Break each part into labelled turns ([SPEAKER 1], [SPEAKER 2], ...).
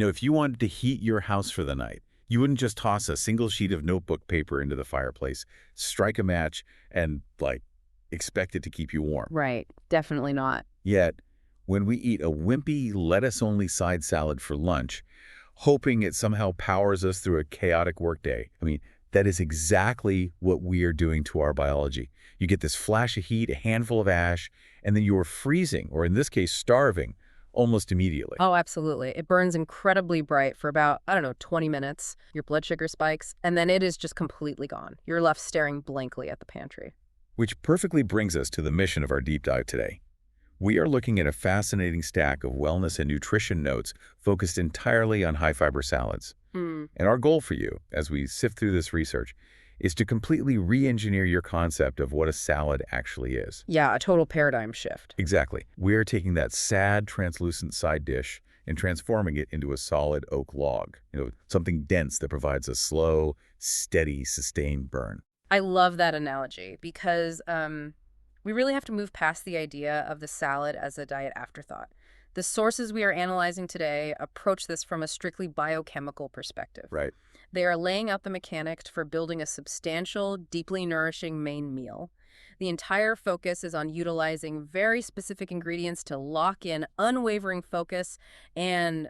[SPEAKER 1] If you wanted to heat your house for the night, you wouldn't just toss a single sheet of notebook paper into the fireplace, strike a match, and, expect it to keep you warm.
[SPEAKER 2] Right. Definitely not.
[SPEAKER 1] Yet, when we eat a wimpy, lettuce-only side salad for lunch, hoping it somehow powers us through a chaotic workday, that is exactly what we are doing to our biology. You get this flash of heat, a handful of ash, and then you're freezing, or in this case, starving, almost immediately.
[SPEAKER 2] Oh, absolutely. It burns incredibly bright for about, 20 minutes. Your blood sugar spikes, and then it is just completely gone. You're left staring blankly at the pantry.
[SPEAKER 1] Which perfectly brings us to the mission of our deep dive today. We are looking at a fascinating stack of wellness and nutrition notes focused entirely on high-fiber salads. And our goal for you, as we sift through this research, is to completely re-engineer your concept of what a salad actually is.
[SPEAKER 2] Yeah, a total paradigm shift.
[SPEAKER 1] Exactly. We're taking that sad, translucent side dish and transforming it into a solid oak log, something dense that provides a slow, steady, sustained burn.
[SPEAKER 2] I love that analogy because we really have to move past the idea of the salad as a diet afterthought. The sources we are analyzing today approach this from a strictly biochemical perspective.
[SPEAKER 1] Right.
[SPEAKER 2] They are laying out the mechanics for building a substantial, deeply nourishing main meal. The entire focus is on utilizing very specific ingredients to lock in unwavering focus and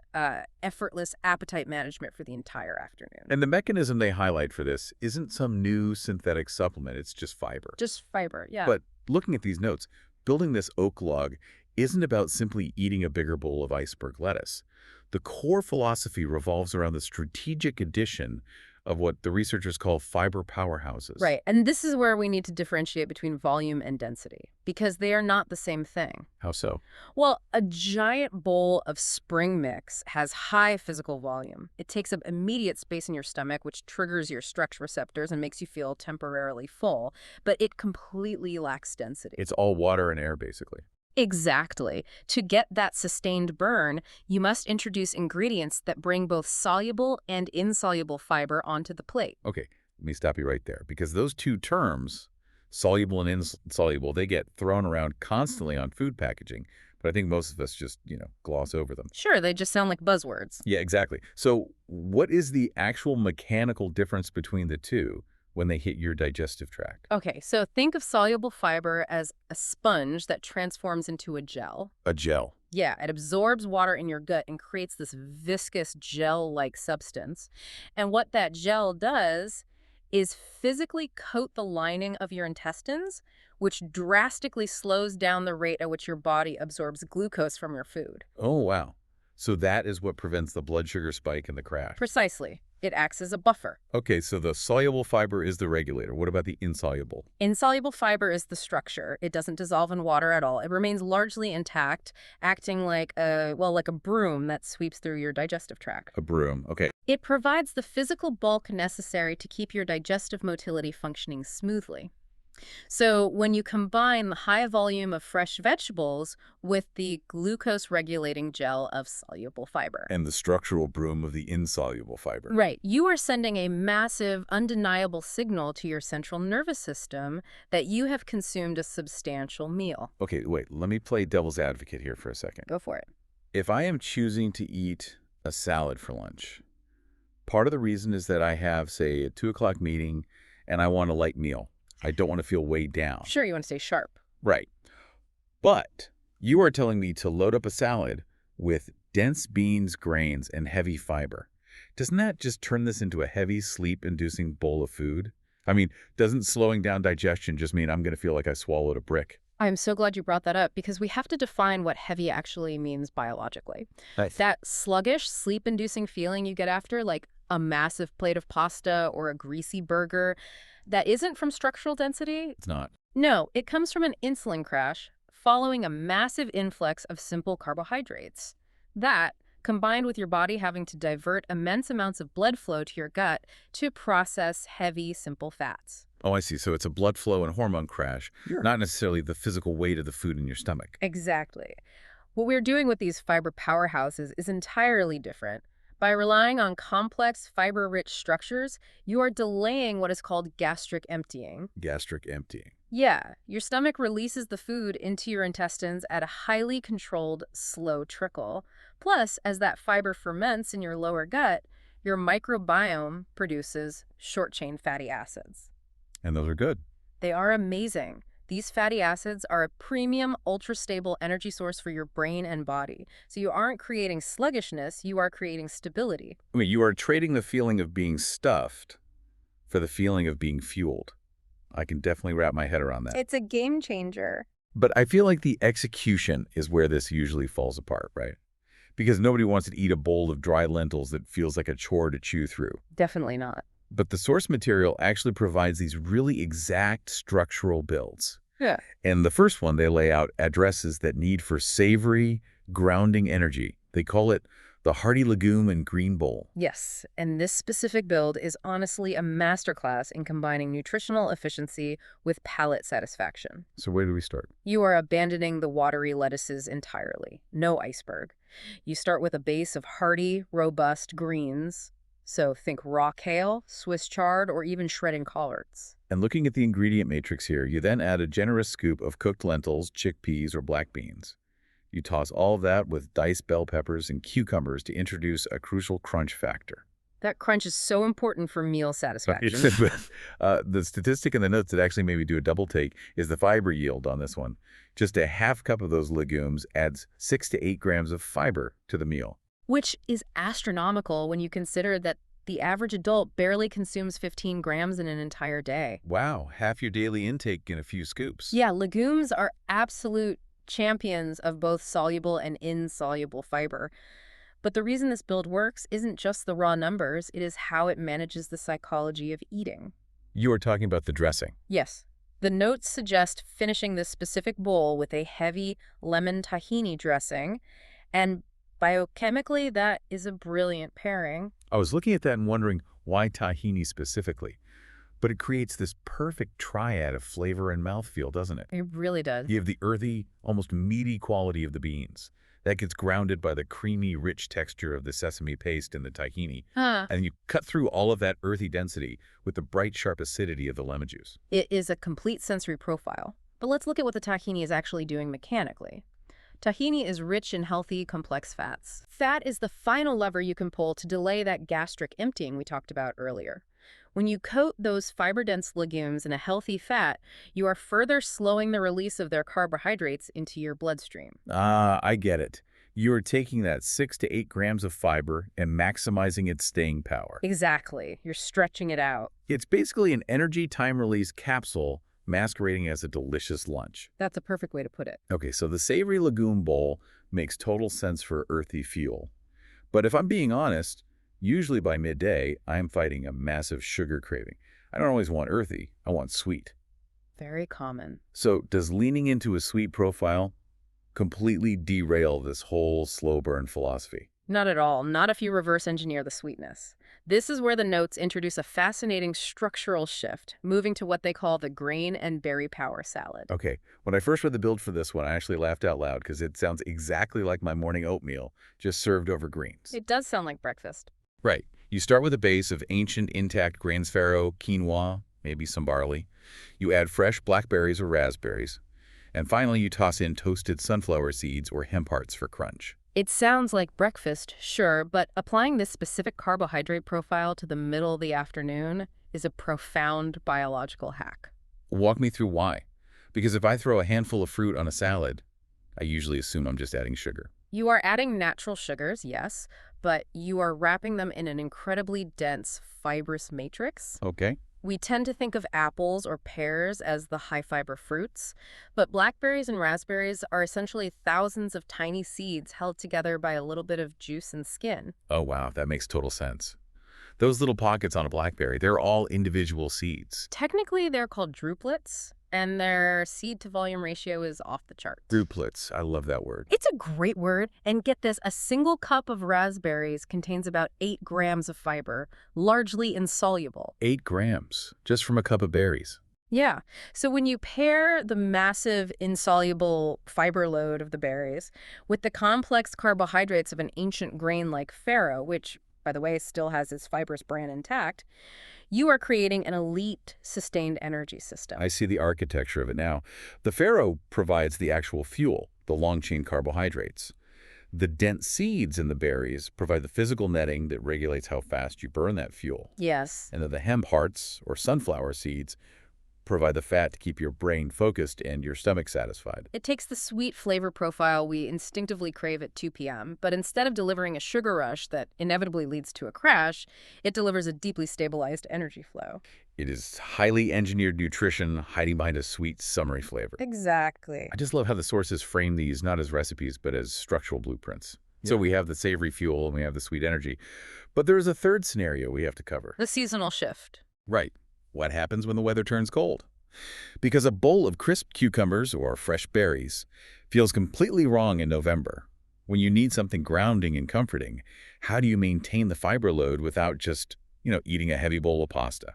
[SPEAKER 2] effortless appetite management for the entire afternoon.
[SPEAKER 1] And the mechanism they highlight for this isn't some new synthetic supplement, it's just fiber.
[SPEAKER 2] Just fiber, yeah.
[SPEAKER 1] But looking at these notes, building this oak log isn't about simply eating a bigger bowl of iceberg lettuce. The core philosophy revolves around the strategic addition of what the researchers call fiber powerhouses.
[SPEAKER 2] Right, and this is where we need to differentiate between volume and density, because they are not the same thing.
[SPEAKER 1] How so?
[SPEAKER 2] Well, a giant bowl of spring mix has high physical volume. It takes up immediate space in your stomach, which triggers your stretch receptors and makes you feel temporarily full, but it completely lacks density.
[SPEAKER 1] It's all water and air, basically.
[SPEAKER 2] Exactly. To get that sustained burn, you must introduce ingredients that bring both soluble and insoluble fiber onto the plate.
[SPEAKER 1] Okay, let me stop you right there, because those two terms, soluble and insoluble, they get thrown around constantly on food packaging, but I think most of us just, gloss over them.
[SPEAKER 2] Sure, they just sound like buzzwords.
[SPEAKER 1] Yeah, exactly. So what is the actual mechanical difference between the two when they hit your digestive tract?
[SPEAKER 2] Okay, so think of soluble fiber as a sponge that transforms into a gel.
[SPEAKER 1] A gel.
[SPEAKER 2] Yeah, it absorbs water in your gut and creates this viscous gel-like substance. And what that gel does is physically coat the lining of your intestines, which drastically slows down the rate at which your body absorbs glucose from your food.
[SPEAKER 1] Oh, wow. So that is what prevents the blood sugar spike and the crash.
[SPEAKER 2] Precisely. It acts as a buffer.
[SPEAKER 1] Okay, so the soluble fiber is the regulator. What about the insoluble?
[SPEAKER 2] Insoluble fiber is the structure. It doesn't dissolve in water at all. It remains largely intact, acting like a broom that sweeps through your digestive tract.
[SPEAKER 1] A broom. Okay.
[SPEAKER 2] It provides the physical bulk necessary to keep your digestive motility functioning smoothly. So when you combine the high volume of fresh vegetables with the glucose-regulating gel of soluble fiber.
[SPEAKER 1] And the structural broom of the insoluble fiber.
[SPEAKER 2] Right. You are sending a massive, undeniable signal to your central nervous system that you have consumed a substantial meal.
[SPEAKER 1] Okay, wait. Let me play devil's advocate here for a second.
[SPEAKER 2] Go for it.
[SPEAKER 1] If I am choosing to eat a salad for lunch, part of the reason is that I have, say, a 2 o'clock meeting and I want a light meal. I don't want to feel weighed down.
[SPEAKER 2] Sure, you want to stay sharp.
[SPEAKER 1] Right. But you are telling me to load up a salad with dense beans, grains, and heavy fiber. Doesn't that just turn this into a heavy, sleep-inducing bowl of food? Doesn't slowing down digestion just mean I'm going to feel like I swallowed a brick?
[SPEAKER 2] I'm so glad you brought that up because we have to define what heavy actually means biologically.
[SPEAKER 1] Nice.
[SPEAKER 2] That sluggish, sleep-inducing feeling you get after, like a massive plate of pasta or a greasy burger, that isn't from structural density.
[SPEAKER 1] It's not.
[SPEAKER 2] No, it comes from an insulin crash following a massive influx of simple carbohydrates. That, combined with your body having to divert immense amounts of blood flow to your gut to process heavy, simple fats.
[SPEAKER 1] Oh, I see. So it's a blood flow and hormone crash,
[SPEAKER 2] Sure.
[SPEAKER 1] not necessarily the physical weight of the food in your stomach.
[SPEAKER 2] Exactly. What we're doing with these fiber powerhouses is entirely different. By relying on complex, fiber-rich structures, you are delaying what is called gastric emptying.
[SPEAKER 1] Gastric emptying.
[SPEAKER 2] Yeah, your stomach releases the food into your intestines at a highly controlled, slow trickle. Plus, as that fiber ferments in your lower gut, your microbiome produces short-chain fatty acids.
[SPEAKER 1] And those are good.
[SPEAKER 2] They are amazing. These fatty acids are a premium, ultra-stable energy source for your brain and body. So you aren't creating sluggishness, you are creating stability.
[SPEAKER 1] I mean, you are trading the feeling of being stuffed for the feeling of being fueled. I can definitely wrap my head around that.
[SPEAKER 2] It's a game changer.
[SPEAKER 1] But I feel like the execution is where this usually falls apart, right? Because nobody wants to eat a bowl of dry lentils that feels like a chore to chew through.
[SPEAKER 2] Definitely not.
[SPEAKER 1] But the source material actually provides these really exact structural builds.
[SPEAKER 2] Yeah.
[SPEAKER 1] And the first one they lay out addresses that need for savory, grounding energy. They call it the hearty legume and green bowl.
[SPEAKER 2] Yes, and this specific build is honestly a masterclass in combining nutritional efficiency with palate satisfaction.
[SPEAKER 1] So where do we start?
[SPEAKER 2] You are abandoning the watery lettuces entirely. No iceberg. You start with a base of hearty, robust greens. So think raw kale, Swiss chard, or even shredding collards.
[SPEAKER 1] And looking at the ingredient matrix here, you then add a generous scoop of cooked lentils, chickpeas, or black beans. You toss all of that with diced bell peppers and cucumbers to introduce a crucial crunch factor.
[SPEAKER 2] That crunch is so important for meal satisfaction.
[SPEAKER 1] The statistic in the notes that actually made me do a double take is the fiber yield on this one. Just a half cup of those legumes adds 6 to 8 grams of fiber to the meal.
[SPEAKER 2] Which is astronomical when you consider that the average adult barely consumes 15 grams in an entire day.
[SPEAKER 1] Wow, half your daily intake in a few scoops.
[SPEAKER 2] Yeah, legumes are absolute champions of both soluble and insoluble fiber. But the reason this build works isn't just the raw numbers, it is how it manages the psychology of eating.
[SPEAKER 1] You are talking about the dressing.
[SPEAKER 2] Yes. The notes suggest finishing this specific bowl with a heavy lemon tahini dressing, and biochemically, that is a brilliant pairing.
[SPEAKER 1] I was looking at that and wondering why tahini specifically. But it creates this perfect triad of flavor and mouthfeel, doesn't it?
[SPEAKER 2] It really does.
[SPEAKER 1] You have the earthy, almost meaty quality of the beans. That gets grounded by the creamy, rich texture of the sesame paste in the tahini. And you cut through all of that earthy density with the bright, sharp acidity of the lemon juice.
[SPEAKER 2] It is a complete sensory profile. But let's look at what the tahini is actually doing mechanically. Tahini is rich in healthy, complex fats. Fat is the final lever you can pull to delay that gastric emptying we talked about earlier. When you coat those fiber-dense legumes in a healthy fat, you are further slowing the release of their carbohydrates into your bloodstream.
[SPEAKER 1] Ah, I get it. You are taking that 6 to 8 grams of fiber and maximizing its staying power.
[SPEAKER 2] Exactly. You're stretching it out.
[SPEAKER 1] It's basically an energy time-release capsule masquerading as a delicious lunch.
[SPEAKER 2] That's a perfect way to put it.
[SPEAKER 1] Okay, so the savory legume bowl makes total sense for earthy fuel. But if I'm being honest, usually by midday, I'm fighting a massive sugar craving. I don't always want earthy, I want sweet.
[SPEAKER 2] Very common.
[SPEAKER 1] So does leaning into a sweet profile completely derail this whole slow burn philosophy?
[SPEAKER 2] Not at all. Not if you reverse engineer the sweetness. This is where the notes introduce a fascinating structural shift, moving to what they call the grain and berry power salad.
[SPEAKER 1] Okay, when I first read the build for this one, I actually laughed out loud because it sounds exactly like my morning oatmeal, just served over greens.
[SPEAKER 2] It does sound like breakfast.
[SPEAKER 1] Right. You start with a base of ancient intact grains farro, quinoa, maybe some barley. You add fresh blackberries or raspberries. And finally, you toss in toasted sunflower seeds or hemp hearts for crunch.
[SPEAKER 2] It sounds like breakfast, sure, but applying this specific carbohydrate profile to the middle of the afternoon is a profound biological hack.
[SPEAKER 1] Walk me through why. Because if I throw a handful of fruit on a salad, I usually assume I'm just adding sugar.
[SPEAKER 2] You are adding natural sugars, yes, but you are wrapping them in an incredibly dense, fibrous matrix.
[SPEAKER 1] Okay.
[SPEAKER 2] We tend to think of apples or pears as the high-fiber fruits, but blackberries and raspberries are essentially thousands of tiny seeds held together by a little bit of juice and skin.
[SPEAKER 1] Oh, wow, that makes total sense. Those little pockets on a blackberry, they're all individual seeds.
[SPEAKER 2] Technically, they're called drupelets, and their seed-to-volume ratio is off the charts.
[SPEAKER 1] Drupelets, I love that word.
[SPEAKER 2] It's a great word, and get this, a single cup of raspberries contains about 8 grams of fiber, largely insoluble.
[SPEAKER 1] 8 grams, just from a cup of berries.
[SPEAKER 2] Yeah, so when you pair the massive insoluble fiber load of the berries with the complex carbohydrates of an ancient grain like farro, which by the way, still has its fibrous bran intact, you are creating an elite sustained energy system.
[SPEAKER 1] I see the architecture of it now. The farro provides the actual fuel, the long-chain carbohydrates. The dense seeds in the berries provide the physical netting that regulates how fast you burn that fuel.
[SPEAKER 2] Yes.
[SPEAKER 1] And then the hemp hearts, or sunflower seeds, provide the fat to keep your brain focused and your stomach satisfied.
[SPEAKER 2] It takes the sweet flavor profile we instinctively crave at 2 p.m., but instead of delivering a sugar rush that inevitably leads to a crash, it delivers a deeply stabilized energy flow.
[SPEAKER 1] It is highly engineered nutrition hiding behind a sweet, summery flavor.
[SPEAKER 2] Exactly.
[SPEAKER 1] I just love how the sources frame these not as recipes, but as structural blueprints. Yeah. So we have the savory fuel and we have the sweet energy. But there's a third scenario we have to cover.
[SPEAKER 2] The seasonal shift.
[SPEAKER 1] Right. What happens when the weather turns cold? Because a bowl of crisp cucumbers or fresh berries feels completely wrong in November. When you need something grounding and comforting, how do you maintain the fiber load without just, eating a heavy bowl of pasta?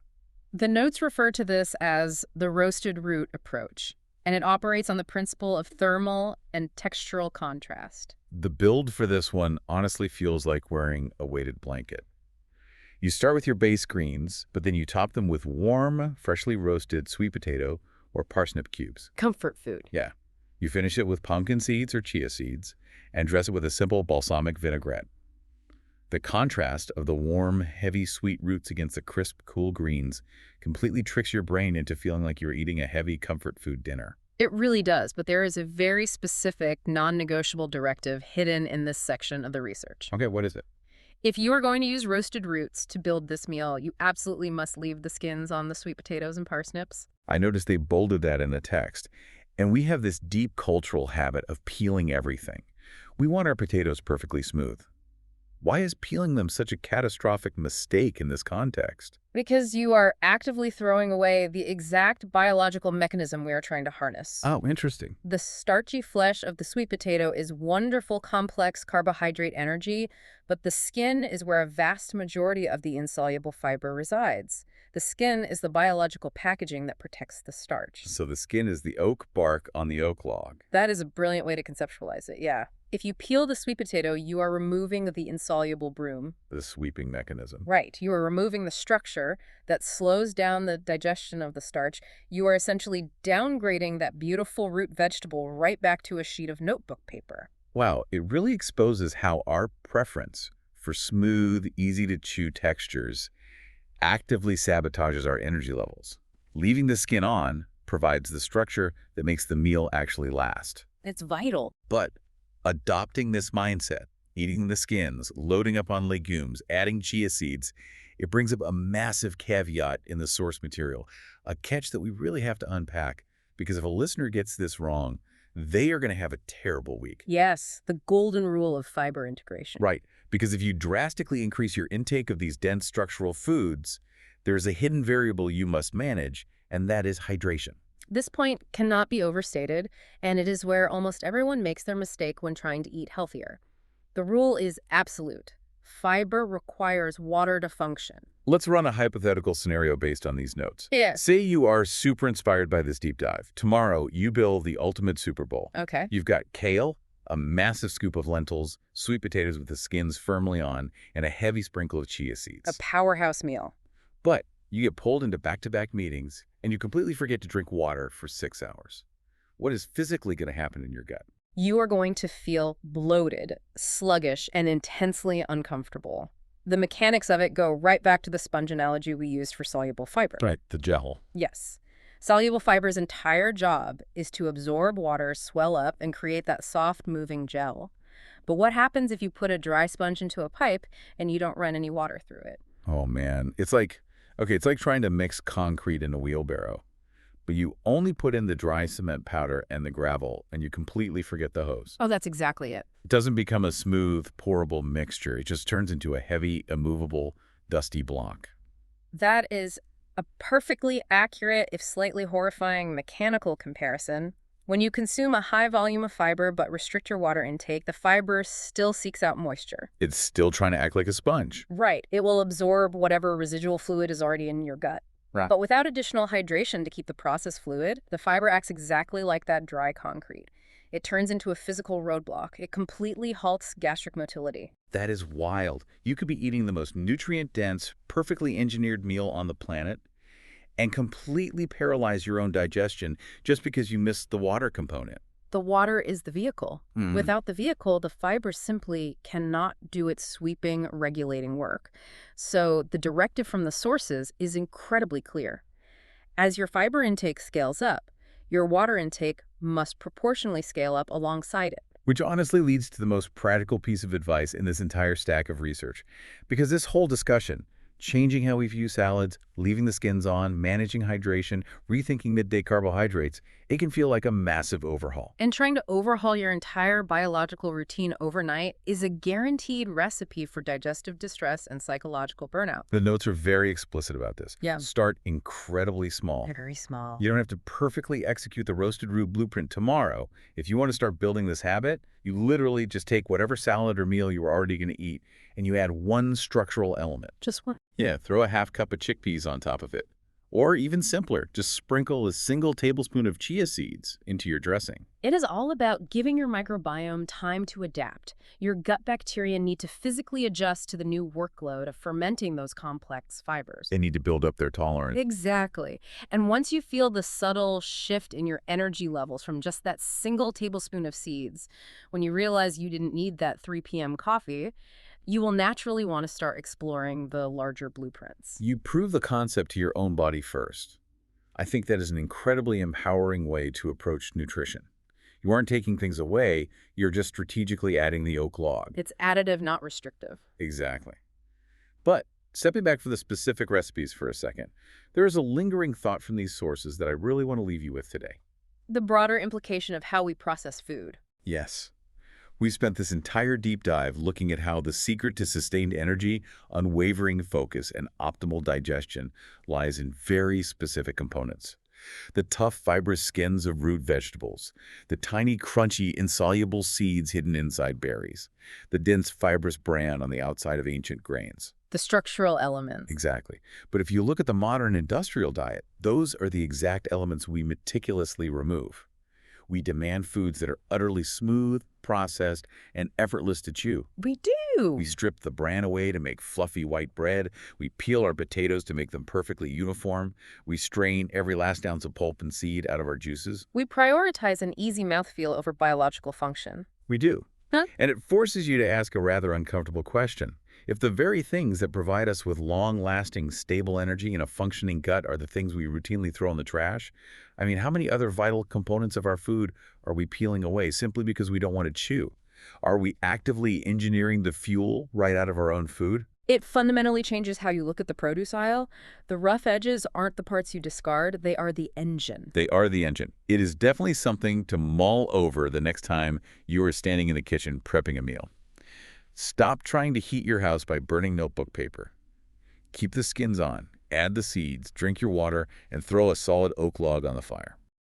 [SPEAKER 2] The notes refer to this as the roasted root approach, and it operates on the principle of thermal and textural contrast.
[SPEAKER 1] The build for this one honestly feels like wearing a weighted blanket. You start with your base greens, but then you top them with warm, freshly roasted sweet potato or parsnip cubes.
[SPEAKER 2] Comfort food.
[SPEAKER 1] Yeah. You finish it with pumpkin seeds or chia seeds and dress it with a simple balsamic vinaigrette. The contrast of the warm, heavy, sweet roots against the crisp, cool greens completely tricks your brain into feeling like you're eating a heavy comfort food dinner.
[SPEAKER 2] It really does, but there is a very specific, non-negotiable directive hidden in this section of the research.
[SPEAKER 1] Okay, what is it?
[SPEAKER 2] If you are going to use roasted roots to build this meal, you absolutely must leave the skins on the sweet potatoes and parsnips.
[SPEAKER 1] I noticed they bolded that in the text. And we have this deep cultural habit of peeling everything. We want our potatoes perfectly smooth. Why is peeling them such a catastrophic mistake in this context?
[SPEAKER 2] Because you are actively throwing away the exact biological mechanism we are trying to harness.
[SPEAKER 1] Oh, interesting.
[SPEAKER 2] The starchy flesh of the sweet potato is wonderful, complex carbohydrate energy, but the skin is where a vast majority of the insoluble fiber resides. The skin is the biological packaging that protects the starch.
[SPEAKER 1] So the skin is the oak bark on the oak log.
[SPEAKER 2] That is a brilliant way to conceptualize it, yeah. If you peel the sweet potato, you are removing the insoluble broom.
[SPEAKER 1] The sweeping mechanism.
[SPEAKER 2] Right. You are removing the structure that slows down the digestion of the starch. You are essentially downgrading that beautiful root vegetable right back to a sheet of notebook paper.
[SPEAKER 1] Wow, it really exposes how our preference for smooth, easy-to-chew textures actively sabotages our energy levels. Leaving the skin on provides the structure that makes the meal actually last.
[SPEAKER 2] It's vital.
[SPEAKER 1] But adopting this mindset, eating the skins, loading up on legumes, adding chia seeds, it brings up a massive caveat in the source material, a catch that we really have to unpack, because if a listener gets this wrong, they are going to have a terrible week.
[SPEAKER 2] Yes, the golden rule of fiber integration.
[SPEAKER 1] Right, because if you drastically increase your intake of these dense structural foods, there's a hidden variable you must manage, and that is hydration.
[SPEAKER 2] This point cannot be overstated, and it is where almost everyone makes their mistake when trying to eat healthier. The rule is absolute. Fiber requires water to function.
[SPEAKER 1] Let's run a hypothetical scenario based on these notes.
[SPEAKER 2] Yes.
[SPEAKER 1] Say you are super inspired by this deep dive. Tomorrow, you build the ultimate Super Bowl.
[SPEAKER 2] Okay.
[SPEAKER 1] You've got kale, a massive scoop of lentils, sweet potatoes with the skins firmly on, and a heavy sprinkle of chia seeds.
[SPEAKER 2] A powerhouse meal.
[SPEAKER 1] But you get pulled into back-to-back meetings, and you completely forget to drink water for 6 hours. What is physically going to happen in your gut?
[SPEAKER 2] You are going to feel bloated, sluggish, and intensely uncomfortable. The mechanics of it go right back to the sponge analogy we used for soluble fiber.
[SPEAKER 1] Right, the gel.
[SPEAKER 2] Yes. Soluble fiber's entire job is to absorb water, swell up, and create that soft, moving gel. But what happens if you put a dry sponge into a pipe and you don't run any water through it?
[SPEAKER 1] Oh, man. It's like trying to mix concrete in a wheelbarrow. But you only put in the dry cement powder and the gravel, and you completely forget the hose.
[SPEAKER 2] Oh, that's exactly it.
[SPEAKER 1] It doesn't become a smooth, pourable mixture. It just turns into a heavy, immovable, dusty block.
[SPEAKER 2] That is a perfectly accurate, if slightly horrifying, mechanical comparison. When you consume a high volume of fiber but restrict your water intake, the fiber still seeks out moisture.
[SPEAKER 1] It's still trying to act like a sponge.
[SPEAKER 2] Right. It will absorb whatever residual fluid is already in your gut.
[SPEAKER 1] Right.
[SPEAKER 2] But without additional hydration to keep the process fluid, the fiber acts exactly like that dry concrete. It turns into a physical roadblock. It completely halts gastric motility.
[SPEAKER 1] That is wild. You could be eating the most nutrient-dense, perfectly engineered meal on the planet and completely paralyze your own digestion just because you missed the water component.
[SPEAKER 2] The water is the vehicle.
[SPEAKER 1] Hmm.
[SPEAKER 2] Without the vehicle, the fiber simply cannot do its sweeping, regulating work. So the directive from the sources is incredibly clear. As your fiber intake scales up, your water intake must proportionally scale up alongside it.
[SPEAKER 1] Which honestly leads to the most practical piece of advice in this entire stack of research. Because this whole discussion, changing how we view salads, leaving the skins on, managing hydration, rethinking midday carbohydrates, it can feel like a massive overhaul.
[SPEAKER 2] And trying to overhaul your entire biological routine overnight is a guaranteed recipe for digestive distress and psychological burnout.
[SPEAKER 1] The notes are very explicit about this.
[SPEAKER 2] Yeah.
[SPEAKER 1] Start incredibly small.
[SPEAKER 2] Very small.
[SPEAKER 1] You don't have to perfectly execute the roasted root blueprint tomorrow. If you want to start building this habit, you literally just take whatever salad or meal you are already going to eat and you add one structural element.
[SPEAKER 2] Just one.
[SPEAKER 1] Yeah, throw a half cup of chickpeas on top of it. Or even simpler, just sprinkle a single tablespoon of chia seeds into your dressing.
[SPEAKER 2] It is all about giving your microbiome time to adapt. Your gut bacteria need to physically adjust to the new workload of fermenting those complex fibers.
[SPEAKER 1] They need to build up their tolerance.
[SPEAKER 2] Exactly. And once you feel the subtle shift in your energy levels from just that single tablespoon of seeds, when you realize you didn't need that 3 p.m. coffee, you will naturally want to start exploring the larger blueprints.
[SPEAKER 1] You prove the concept to your own body first. I think that is an incredibly empowering way to approach nutrition. You aren't taking things away, you're just strategically adding the oak log.
[SPEAKER 2] It's additive, not restrictive.
[SPEAKER 1] Exactly. But stepping back for the specific recipes for a second, there is a lingering thought from these sources that I really want to leave you with today.
[SPEAKER 2] The broader implication of how we process food.
[SPEAKER 1] Yes. We spent this entire deep dive looking at how the secret to sustained energy, unwavering focus, and optimal digestion lies in very specific components. The tough, fibrous skins of root vegetables, the tiny, crunchy, insoluble seeds hidden inside berries, the dense, fibrous bran on the outside of ancient grains.
[SPEAKER 2] The structural elements.
[SPEAKER 1] Exactly. But if you look at the modern industrial diet, those are the exact elements we meticulously remove. We demand foods that are utterly smooth, processed, and effortless to chew.
[SPEAKER 2] We do.
[SPEAKER 1] We strip the bran away to make fluffy white bread. We peel our potatoes to make them perfectly uniform. We strain every last ounce of pulp and seed out of our juices.
[SPEAKER 2] We prioritize an easy mouthfeel over biological function.
[SPEAKER 1] We do.
[SPEAKER 2] Huh?
[SPEAKER 1] And it forces you to ask a rather uncomfortable question. If the very things that provide us with long-lasting, stable energy and a functioning gut are the things we routinely throw in the trash, I mean, how many other vital components of our food are we peeling away simply because we don't want to chew? Are we actively engineering the fuel right out of our own food?
[SPEAKER 2] It fundamentally changes how you look at the produce aisle. The rough edges aren't the parts you discard, they are the engine.
[SPEAKER 1] They are the engine. It is definitely something to mull over the next time you are standing in the kitchen prepping a meal. Stop trying to heat your house by burning notebook paper. Keep the skins on, add the seeds, drink your water, and throw a solid oak log on the fire.